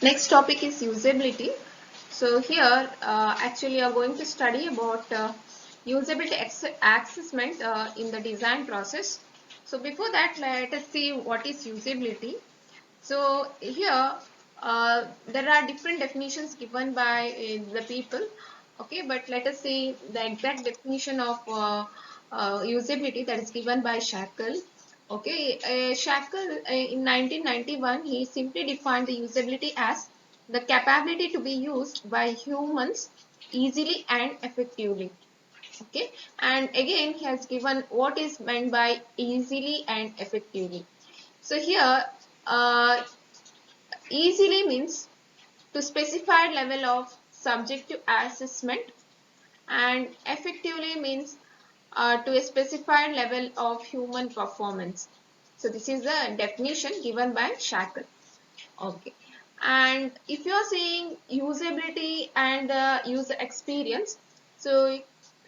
Next topic is usability. So here actually you are going to study about usability assessment in the design process. So before that, let us see what is usability. So here there are different definitions given by the people. Okay, but let us see the exact definition of usability that is given by Shackle. Okay, Shackle in 1991 he simply defined the usability as the capability to be used by humans easily and effectively. Okay, and again he has given what is meant by easily and effectively. So here easily means to specified level of subjective assessment, and effectively means to a specified level of human performance. So this is the definition given by Shackle. Okay, and if you are saying usability and user experience, so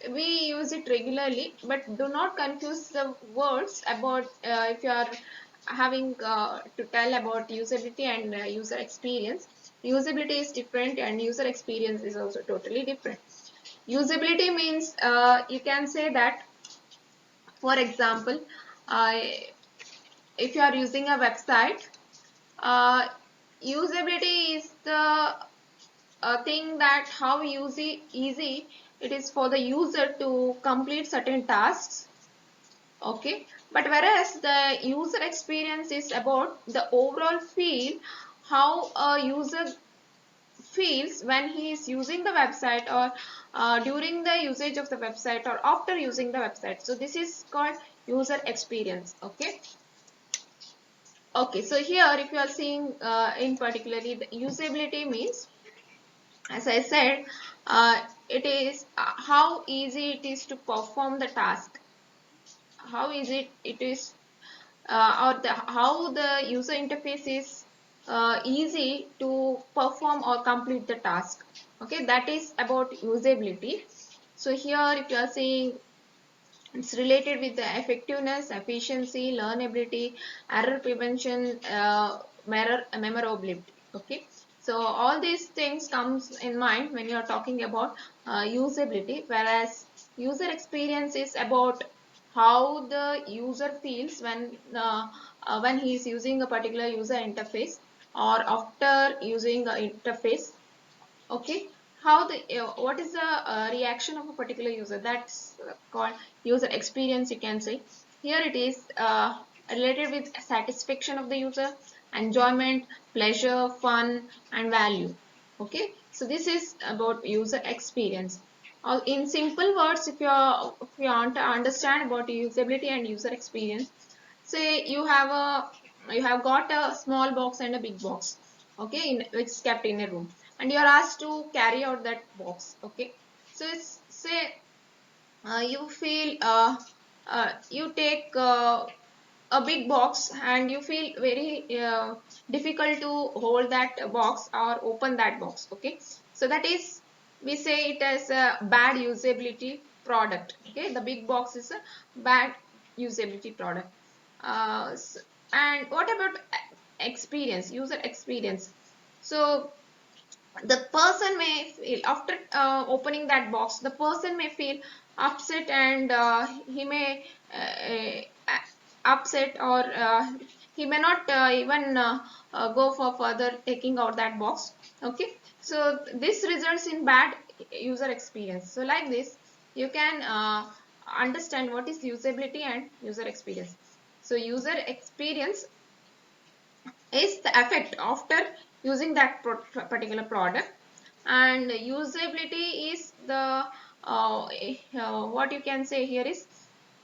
we use it regularly, but do not confuse the words about if you are having to tell about usability and user experience. Usability is different and user experience is also totally different. Usability means you can say that, for example, uh, if you are using a website, uh, usability is the thing that how easy it is for the user to complete certain tasks. Okay, but whereas the user experience is about the overall feel, how a user feels when he is using the website, or during the usage of the website, or after using the website. So this is called user experience. Okay. Okay, so here if you are seeing in particularly the usability means, as I said, it is how easy it is to perform the task, how easy it is, or how the user interface is easy to perform or complete the task. Okay, that is about usability. So here if you are saying, it's related with the effectiveness, efficiency, learnability, error prevention, memorability. Okay, so all these things comes in mind when you are talking about usability, whereas user experience is about how the user feels when he is using a particular user interface, or after using the interface. Okay, how the what is the reaction of a particular user, that's called user experience, you can say. Here it is related with satisfaction of the user, enjoyment, pleasure, fun, and value. Okay, so this is about user experience. In simple words, if you want to understand about usability and user experience, say you have got a small box and a big box. Okay, which is kept in a room, and you are asked to carry out that box. Okay, so it's, say you feel you take a big box and you feel very difficult to hold that box or open that box. Okay, so that is, we say it as a bad usability product. Okay, the big box is a bad usability product. And what about experience, user experience? So the person may feel after opening that box, the person may feel upset, and he may upset, or he may not even go for further taking out that box. Okay, so this results in bad user experience. So like this you can understand what is usability and user experience. So user experience is the effect after using that particular product, and usability is the what you can say here is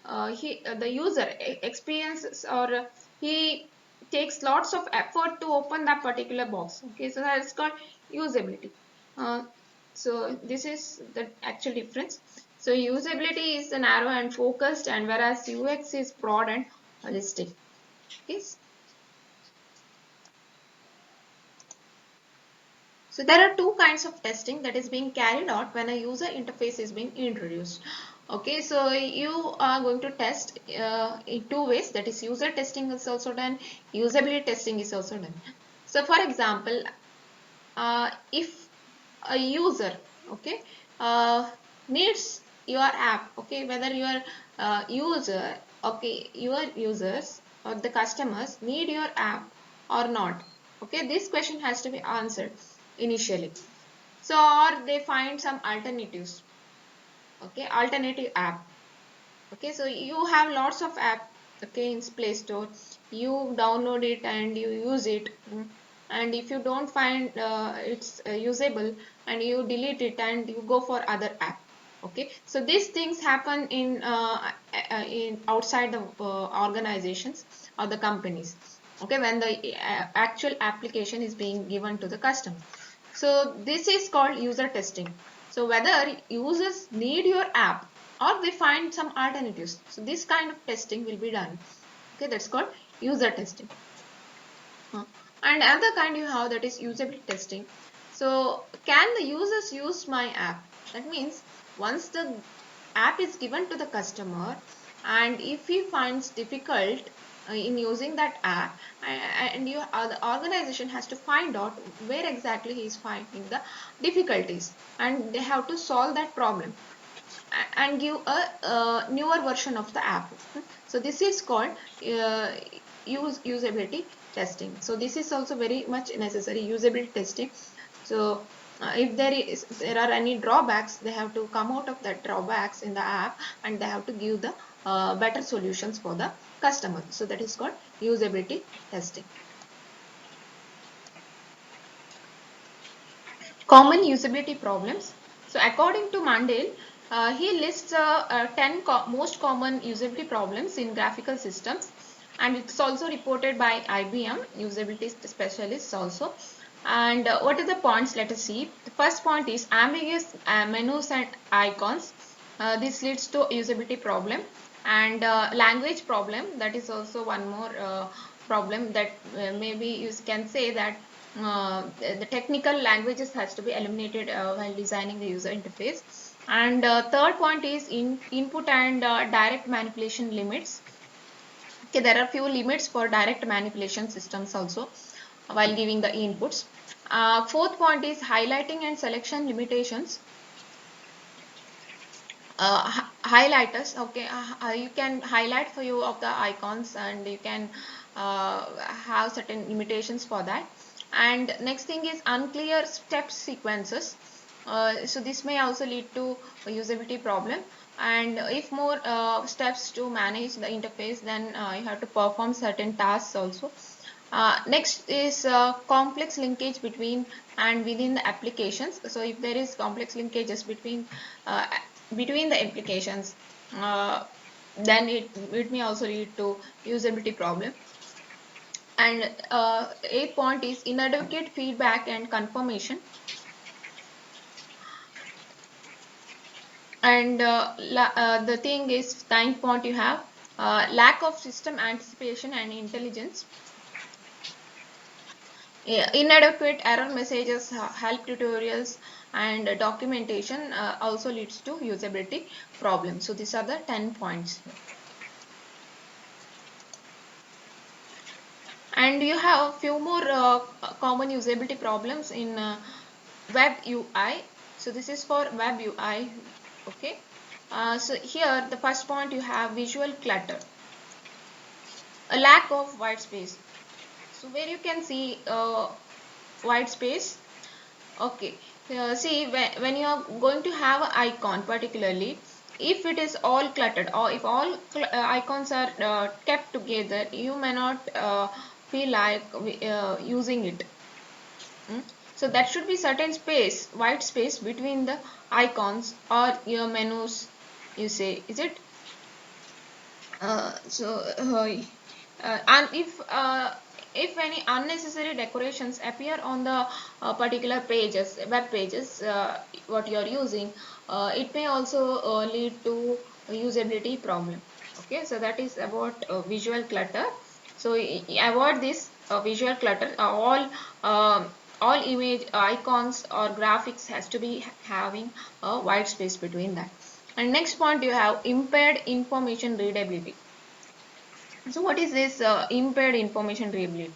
the user experiences, or he takes lots of effort to open that particular box. Okay, so that's called usability. uh, so this is the actual difference. So usability is narrow and focused, and whereas UX is broad and holistic. Okay. So there are two kinds of testing that is being carried out when a user interface is being introduced. Okay, so you are going to test in two ways, that is user testing is also done, usability testing is also done. So for example, if a user, okay, needs your app, okay, whether your user, okay, your users or the customers need your app or not, okay, this question has to be answered initially. So or they find some alternatives, okay, alternative app. Okay, so you have lots of app, okay, in Play Store. You download it and you use it. And if you don't find it's usable, and you delete it and you go for other app. Okay, so these things happen in outside the organizations or the companies. Okay, when the actual application is being given to the customer. So this is called user testing. So whether users need your app or they find some alternatives. So this kind of testing will be done. Okay, that's called user testing. And another kind you have, that is usability testing. So can the users use my app? That means once the app is given to the customer, and if he finds difficult in using that app, and the organization has to find out where exactly he is finding the difficulties, and they have to solve that problem and give a newer version of the app. So this is called usability testing. So this is also very much necessary, usability testing. So if there are any drawbacks, they have to come out of that drawbacks in the app, and they have to give the better solutions for the customer. So that is called usability testing. Common usability problems. So according to Mandel, he lists 10 most common usability problems in graphical systems, and it's also reported by IBM usability specialists also. And what are the points? Let us see. The first point is ambiguous menus and icons. This leads to usability problem. And language problem, that is also one more problem, that maybe you can say that the technical languages has to be eliminated while designing the user interface. And third point is input and direct manipulation limits. Okay, there are few limits for direct manipulation systems also while giving the inputs. Fourth point is highlighting and selection limitations. Highlighters, okay, you can highlight for you of the icons, and you can have certain limitations for that. And next thing is unclear step sequences. So this may also lead to a usability problem. And if more steps to manage the interface, then you have to perform certain tasks also. Next is complex linkage between and within the applications. So if there is complex linkages uh, between the applications, then it may also lead to usability problem. And eighth point is inadequate feedback and confirmation. And the thing is, ninth point you have lack of system anticipation and intelligence. Inadequate error messages, help tutorials, and documentation also leads to usability problems. So these are the 10 points. And you have a few more common usability problems in web UI. So this is for web UI. Okay. So here the first point you have visual clutter, a lack of white space. So where you can see white space. Okay, see, when you are going to have an icon, particularly if it is all cluttered, or if all icons are kept together, you may not feel like using it. So that should be certain space, white space between the icons or your menus, you say, is it? And if any unnecessary decorations appear on the particular pages, web pages, what you are using, it may also lead to usability problem. Okay, so that is about visual clutter. So avoid this visual clutter. All image icons or graphics has to be having a white space between that. And next point, you have impaired information readability. So what is this impaired information readability?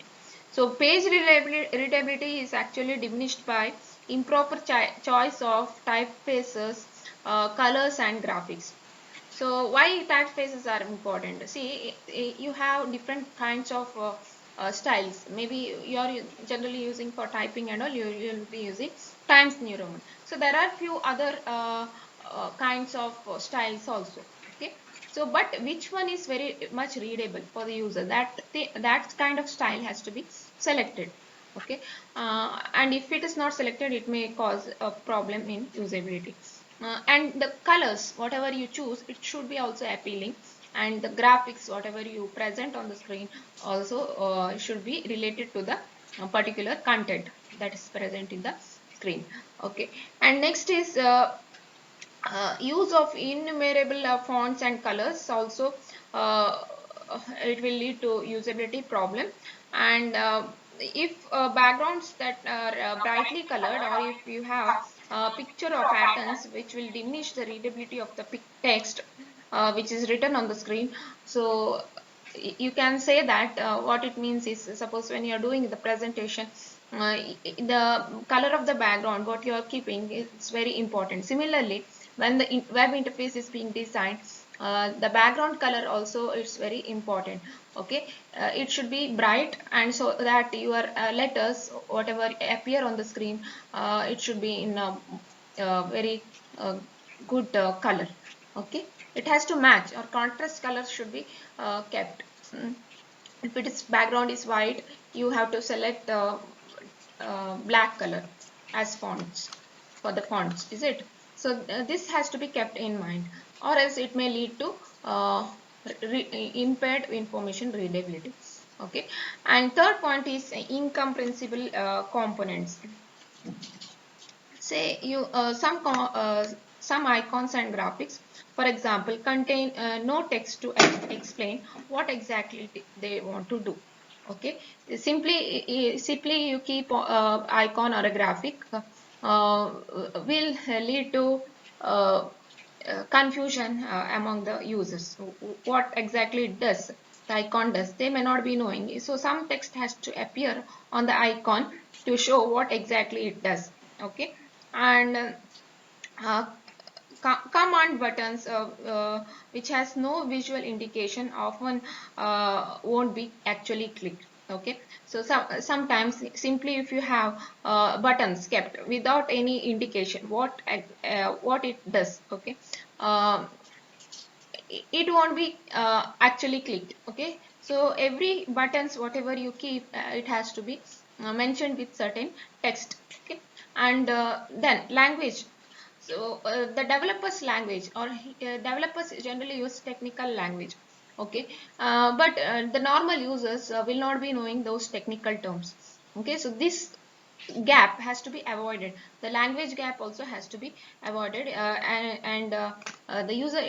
So page readability is actually diminished by improper choice of typefaces, colors and graphics. So why typefaces are important? See, you have different kinds of styles. Maybe you are generally using for typing and all. You will be using Times New Roman. So there are few other kinds of styles also. Okay. So, but which one is very much readable for the user? That kind of style has to be selected. Okay, and if it is not selected, it may cause a problem in usability. And the colors, whatever you choose, it should be also appealing, and the graphics, whatever you present on the screen, also should be related to the particular content that is present in the screen. Okay, and next is use of innumerable fonts and colors also. uh, it will lead to usability problem. And if backgrounds that are brightly colored, or if you have picture or patterns which will diminish the readability of the text which is written on the screen. So you can say that what it means is, suppose when you are doing the presentation, the color of the background what you are keeping is very important. Similarly, when the web interface is being designed, the background color also is very important. Okay, it should be bright, and so that your letters whatever appear on the screen, it should be in a very good color. Okay, it has to match, or contrast colors should be kept. If it is background is white, you have to select black color as fonts for the fonts, is it? So this has to be kept in mind, or else it may lead to impaired information readability. Okay, and third point is incomprehensible components. Say you some icons and graphics, for example, contain no text to explain what exactly they want to do. Okay, simply you keep icon or a graphic will lead to uh, confusion among the users. What exactly it does, the icon does, they may not be knowing. So some text has to appear on the icon to show what exactly it does. Okay, and uh, command buttons which has no visual indication often won't be actually clicked. Okay, so sometimes simply if you have buttons kept without any indication what it does. Okay, um, it won't be actually clicked. Okay, so every buttons whatever you keep, it has to be mentioned with certain text. Okay, and then language. So the developers language, or developers generally use technical language. Okay, but the normal users will not be knowing those technical terms. Okay, so this gap has to be avoided. The language gap also has to be avoided, and the user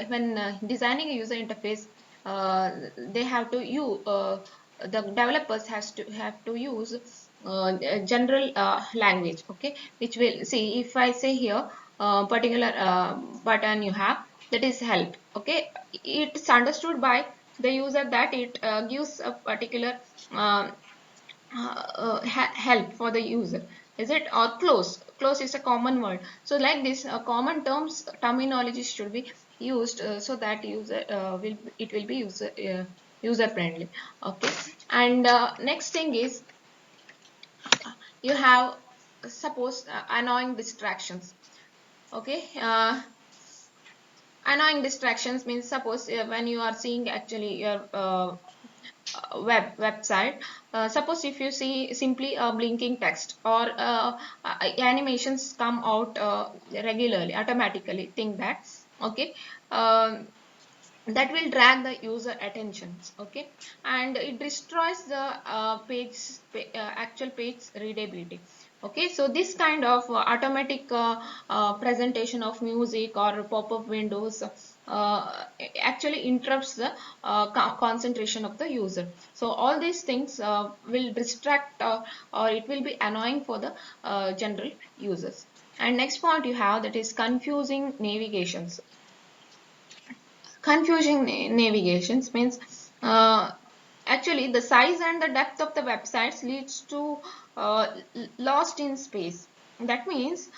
when designing a user interface, they have to use the developers have to use general language. Okay, which will see, if I say here particular button you have, that is help. Okay, it's understood by the user that it gives a particular help for the user, is it? Or close is a common word. So like this common terminology should be used so that user will it will be user friendly. Okay, and next thing is you have, suppose annoying distractions. Okay, annoying distractions means, suppose when you are seeing actually your website, suppose if you see simply a blinking text, or animations come out regularly automatically, think that. Okay, that will drag the user attentions. Okay, and it destroys the actual page readability. Okay, so this kind of automatic presentation of music or pop-up windows actually interrupts the concentration of the user. So all these things will distract, or it will be annoying for the general users. And next point you have, that is confusing navigations. Confusing navigations means Actually, the size and the depth of the websites leads to lost in space. That means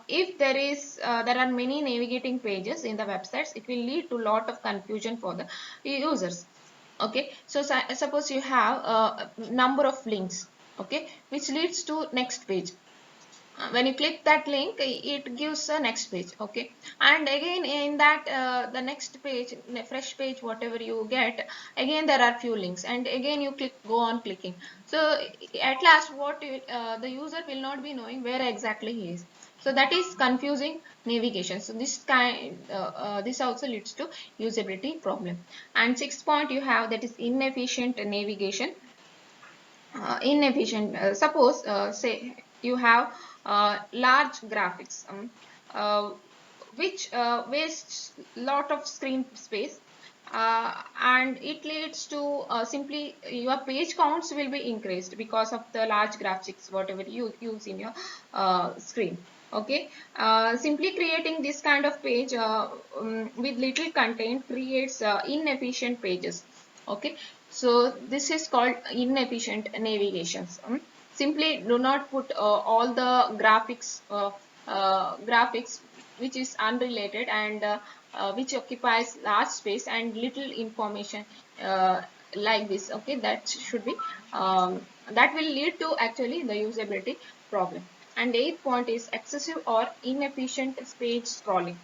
if there are many navigating pages in the websites, it will lead to lot of confusion for the users. Okay, so suppose you have a number of links, okay, which leads to next page. When you click that link, it gives a next page. Okay, and again in that the next page, fresh page, whatever you get, again there are few links, and again you go on clicking. So at last the user will not be knowing where exactly he is. So that is confusing navigation. So this also leads to usability problem. And sixth point you have, that is inefficient navigation. Inefficient, suppose say you have large graphics, uh, which wastes lot of screen space, and it leads to simply your page counts will be increased because of the large graphics whatever you use in your screen. Okay, simply creating this kind of page with little content creates inefficient pages. Okay, so this is called inefficient navigations. Simply do not put all the graphics which is unrelated and which occupies large space and little information uh, like this. Okay, that should be that will lead to actually the usability problem. And eighth point is excessive or inefficient page scrolling.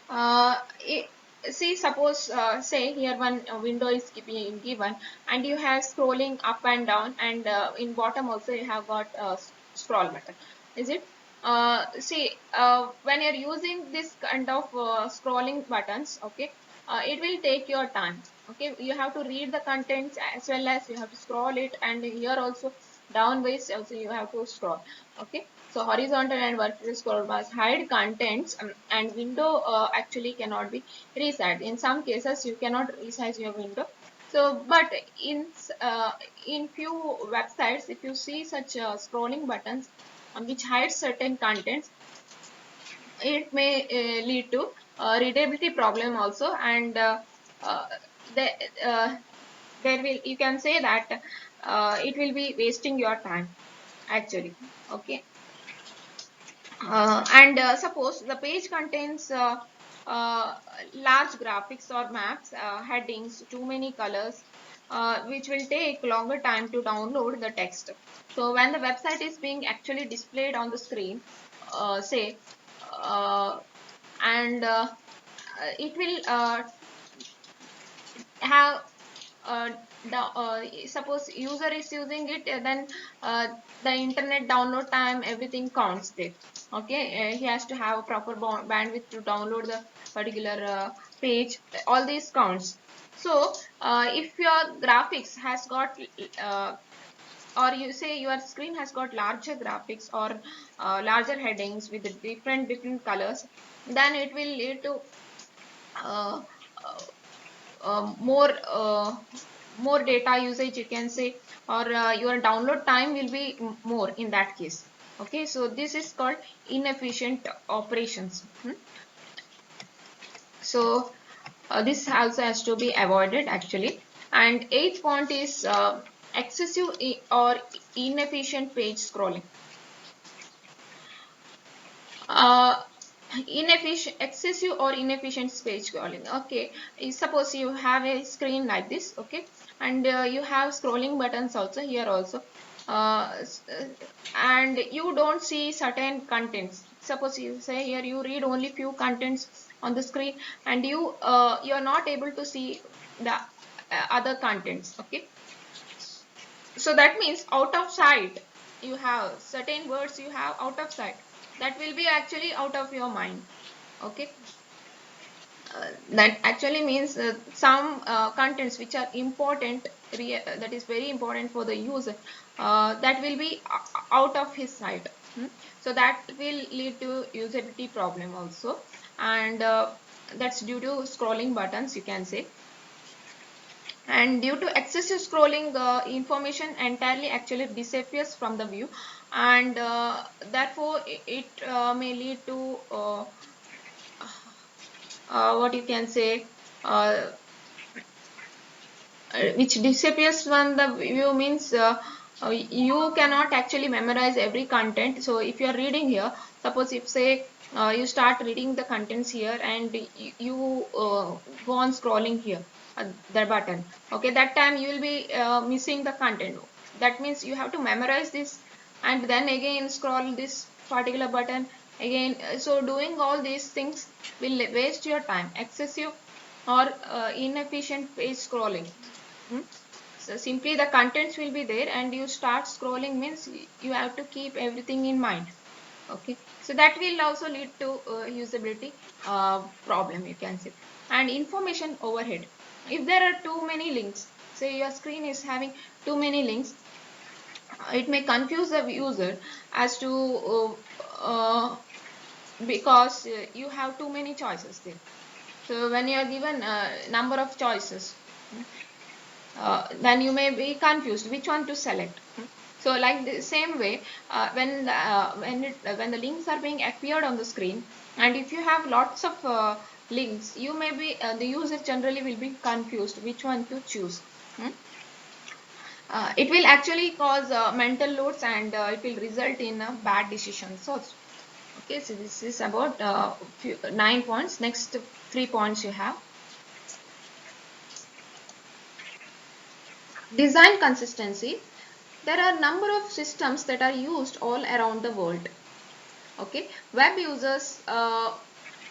uh, it, See, suppose say here one window is being given, and you have scrolling up and down, and in bottom also you have got a scroll button, is it? See, when you're using this kind of scrolling buttons, okay, it will take your time. Okay, you have to read the contents as well as you have to scroll it, and here also downwards also you have to scroll. Okay, so horizontal and vertical scroll bars hide contents, and window actually cannot be resized. In some cases, you cannot resize your window. So, but in few websites, if you see such scrolling buttons which hide certain contents, it may lead to readability problem also, and uh, the, uh, there will, you can say that it will be wasting your time actually. Okay, and suppose the page contains uh, large graphics or maps, headings, too many colors, which will take longer time to download the text. So when the website is being actually displayed on the screen, say, uh, and it will have suppose user is using it, then uh, the internet download time, everything counts there. Okay, he has to have a proper bandwidth to download the particular page, all these counts. So if your graphics has got or you say your screen has got larger graphics or larger headings with different colors, then it will lead to uh, uh, more data usage, you can say, or your download time will be more in that case. Okay, so this is called inefficient operations. So this also has to be avoided actually. And eighth point is excessive or inefficient page scrolling. uh, Inefficient, excessive or inefficient page scrolling. Okay, suppose you have a screen like this, okay, and you have scrolling buttons also here also, uh, and you don't see certain contents. Suppose you say here you read only few contents on the screen, and you are not able to see the other contents. Okay, so that means out of sight, you have certain words you have out of sight, that will be actually out of your mind. Okay, that actually means some contents which are important, that is very important for the user, that will be out of his sight. So that will lead to usability problem also. And that's due to scrolling buttons, you can say. And due to excessive scrolling, information entirely actually disappears from the view, and therefore it may lead to what you can say, uh, which disappears when the view means you cannot actually memorize every content. So if you are reading here, suppose if say you start reading the contents here and you go on scrolling here the button, okay, that time you will be missing the content. That means you have to memorize this and then again scroll this particular button again. So doing all these things will waste your time, excessive or inefficient page scrolling. Hmm? So simply the contents will be there and you start scrolling means you have to keep everything in mind. Okay, so that will also lead to usability problem, you can say. And information overhead. If there are too many links, say your screen is having too many links, it may confuse the user as to because you have too many choices there. So when you are given a number of choices, then you may be confused which one to select. So like the same way, when the links are being appeared on the screen, and if you have lots of links, you may be the user generally will be confused which one to choose. It will actually cause mental loads and it will result in bad decisions also. Okay, so this is about 9 points. Next 3 points you have. Design consistency. There are a number of systems that are used all around the world. Okay, web users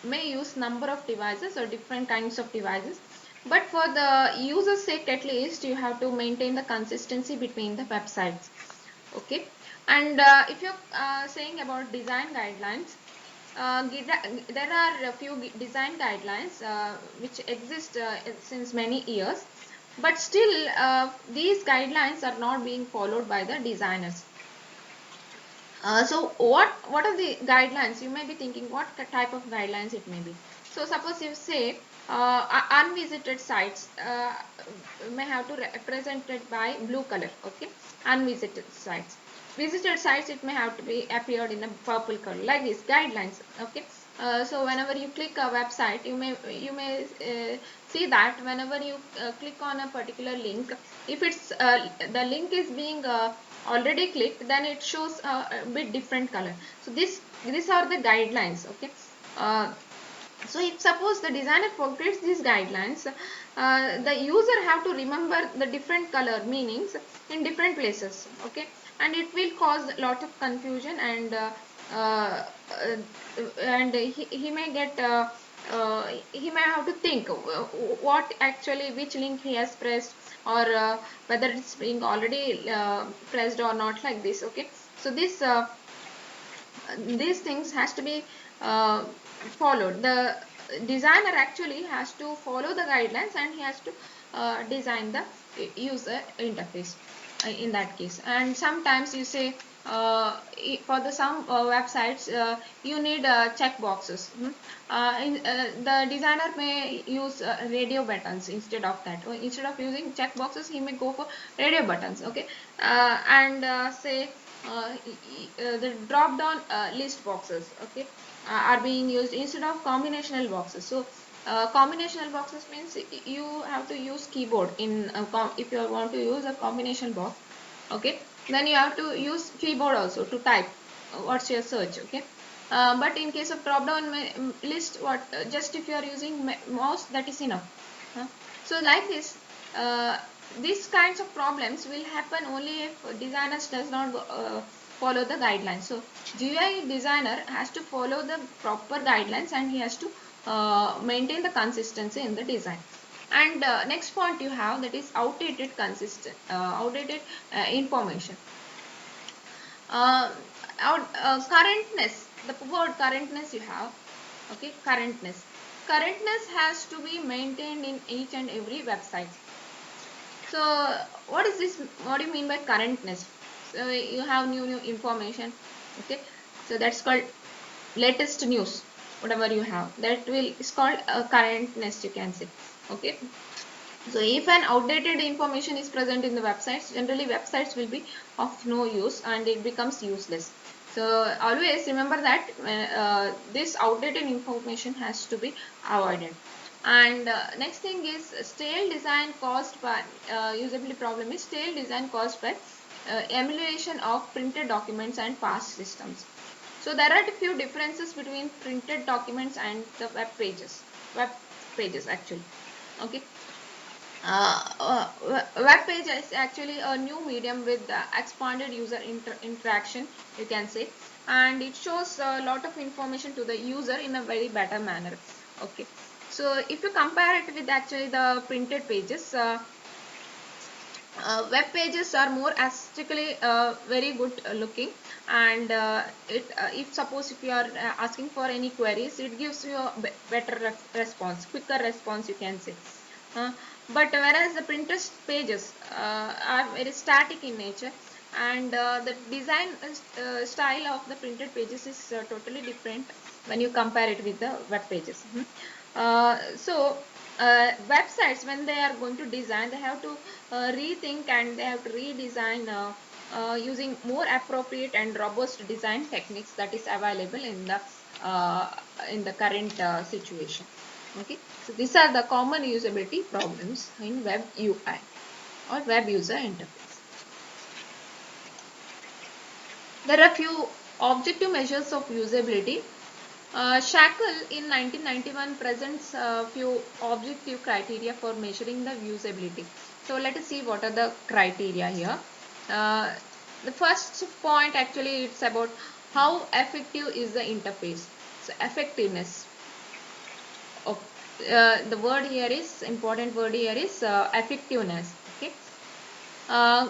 may use number of devices or different kinds of devices, but for the user's sake at least you have to maintain the consistency between the websites. Okay, and if you're saying about design guidelines, there are a few design guidelines which exist since many years, but still these guidelines are not being followed by the designers. So what are the guidelines? You may be thinking what type of guidelines it may be. So suppose you say unvisited sites may have to represented by blue color. Okay, unvisited sites. Visited sites, it may have to be appeared in a purple color, like this guidelines. Okay, so whenever you click a website, you may see that whenever you click on a particular link, if it's the link is being already clicked, then it shows a bit different color. So these are the guidelines. Okay, so if suppose the designer forgets these guidelines, the user have to remember the different color meanings in different places. Okay, and it will cause a lot of confusion, and uh, he may get he may have to think what actually which link he has pressed, or whether it's being already pressed or not, like this. Okay, so these things has to be followed. The designer actually has to follow the guidelines and he has to design the user interface in that case. And sometimes you say for the some websites you need check boxes. The designer may use radio buttons instead of that. Instead of using check boxes, he may go for radio buttons. Okay, and say the drop down list boxes, okay, are being used instead of combinational boxes. So combinational boxes means you have to use keyboard in if you want to use a combination box. Okay, then you have to use keyboard also to type what's your search. Okay, but in case of drop down list, what just if you are using mouse, that is enough. So like this, these kinds of problems will happen only if designers does not follow the guidelines. So GUI designer has to follow the proper guidelines and he has to maintain the consistency in the design. And next point you have, that is outdated information. Uh, Currentness, the word currentness you have. Okay, currentness has to be maintained in each and every website. So what is this, what do you mean by currentness? So you have new information. Okay, so that's called latest news. Whatever you have, that will is called currentness, you can say. Okay, so if an outdated information is present in the websites, generally websites will be of no use and it becomes useless. So always remember that this outdated information has to be avoided. And next thing is stale design caused by usability problem is stale design caused by emulation of printed documents and past systems. So there are a few differences between printed documents and the web pages actually. Okay. Web page is actually a new medium with expanded user interaction, you can say, and it shows a lot of information to the user in a very better manner. Okay, so if you compare it with actually the printed pages, web pages are more aesthetically very good looking, and if suppose if you are asking for any queries, it gives you a better response, quicker response, you can say. uh, but whereas the printed pages are very static in nature, and the design style of the printed pages is totally different when you compare it with the web pages. So websites, when they are going to design, they have to rethink and they have to redesign using more appropriate and robust design techniques that is available uh, in the current situation. Okay, so these are the common usability problems in web UI or web user interface. There are few objective measures of usability. Shackle in 1991 presents a few objective criteria for measuring the usability. So let us see what are the criteria here. The first point actually it's about how effective is the interface. So effectiveness of the word here is important word here is effectiveness. Okay. Uh,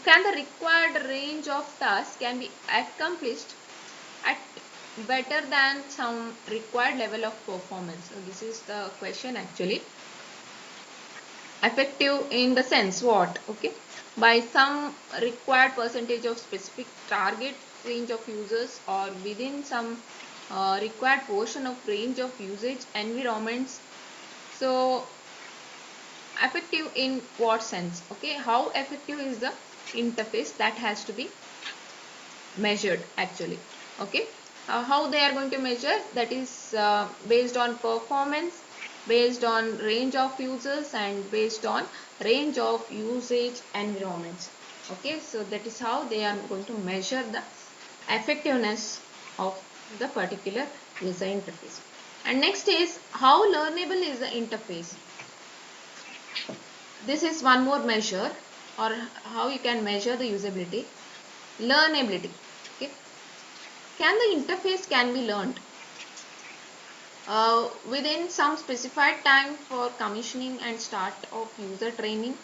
can the required range of tasks can be accomplished at better than some required level of performance? So this is the question actually. Effective in the sense what? Okay, by some required percentage of specific target range of users or within some required portion of range of usage environments. So effective in what sense? Okay, how effective is the interface, that has to be measured actually. Okay, how they are going to measure, that is based on performance, based on range of users, and based on range of usage environments. Okay, so that is how they are going to measure the effectiveness of the particular user interface. And next is how learnable is the interface. This is one more measure, or how you can measure the usability. Learnability. Okay, can the interface can be learned within some specified time for commissioning and start of user training,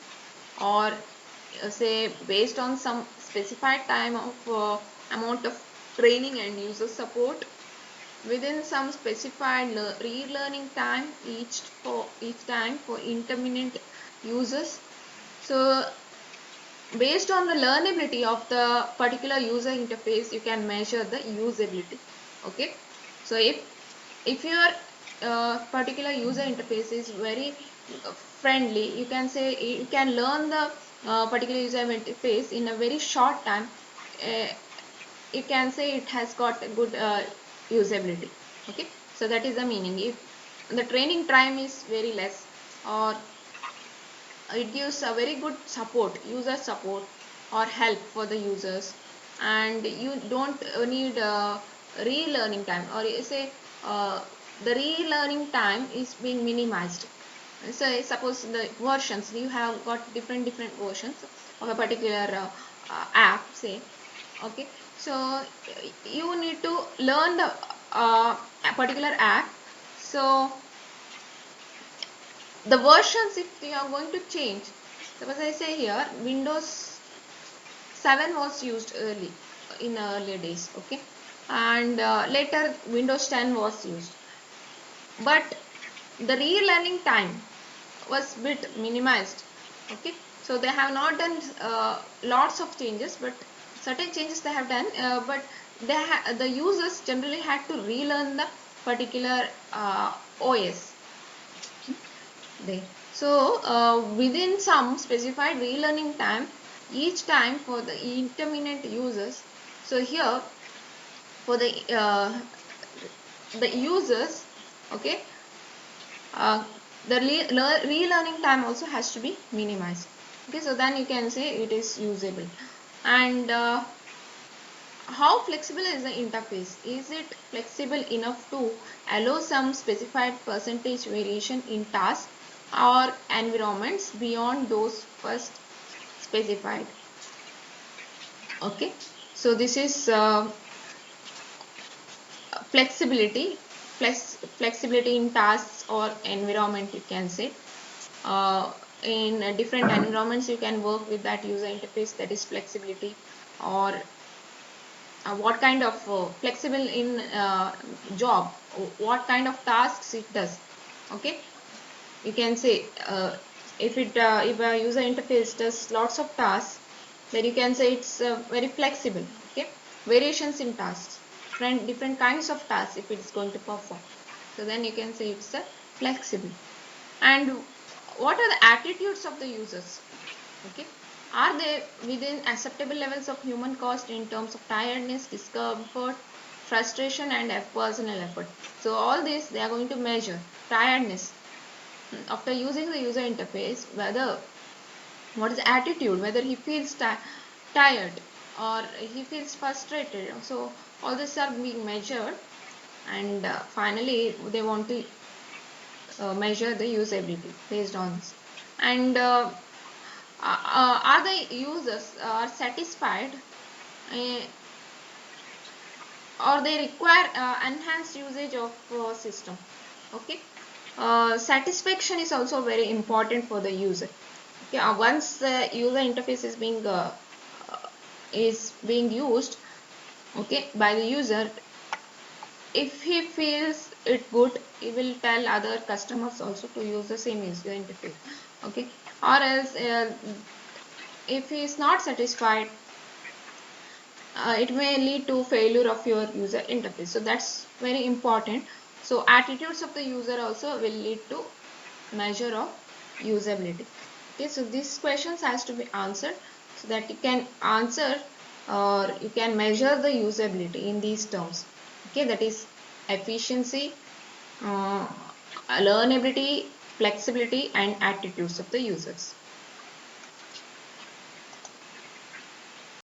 or say based on some specified time of amount of training and user support within some specified relearning time each time for intermittent users. So based on the learnability of the particular user interface, you can measure the usability. Okay, so if your particular user interface is very friendly, you can say you can learn the particular user interface in a very short time. uh, you can say it has got a good usability. Okay, so that is the meaning. If the training time is very less, or it gives a very good support, user support or help for the users, and you don't need relearning time, or you say the relearning time is being minimized. So suppose the versions, you have got different versions of a particular app, say. Okay, so you need to learn the a particular app. So the versions, if you are going to change, suppose I say here Windows 7 was used early in earlier days. Okay, and later Windows 10 was used, but the relearning time was bit minimized. Okay, so they have not done lots of changes, but certain changes they have done, but the users generally had to relearn the particular OS there. So within some specified relearning time each time for the intermittent users. So here for the users, okay, the relearning time also has to be minimized. Okay, so then you can say it is usable. And how flexible is the interface? Is it flexible enough to allow some specified percentage variation in tasks or environments beyond those first specified? Okay, so this is flexibility, flexibility in tasks or environment, you can say. In different environments, you can work with that user interface, that is flexibility. Or what kind of flexible in job, what kind of tasks it does. Okay, you can say if a user interface does lots of tasks, then you can say it's very flexible. Okay, variations in tasks, different kinds of tasks if it's going to perform, so then you can say it's a flexible. And what are the attitudes of the users? Okay, are they within acceptable levels of human cost in terms of tiredness, discomfort, frustration, and personal effort? So all this they are going to measure tiredness after using the user interface, whether what is the attitude, whether he feels tired or he feels frustrated. So all these are being measured, and finally they want to measure the usability based on this. And are the users are satisfied, uh, or they require enhanced usage of system? Okay, satisfaction is also very important for the user. Okay, once the user interface is being used, okay, by the user, if he feels it good, he will tell other customers also to use the same user interface. Okay, or else if he is not satisfied, it may lead to failure of your user interface. So that's very important. So attitudes of the user also will lead to measure of usability. Okay, so these questions has to be answered so that you can answer or you can measure the usability in these terms. Okay, that is efficiency, uh, learnability, flexibility, and attitudes of the users.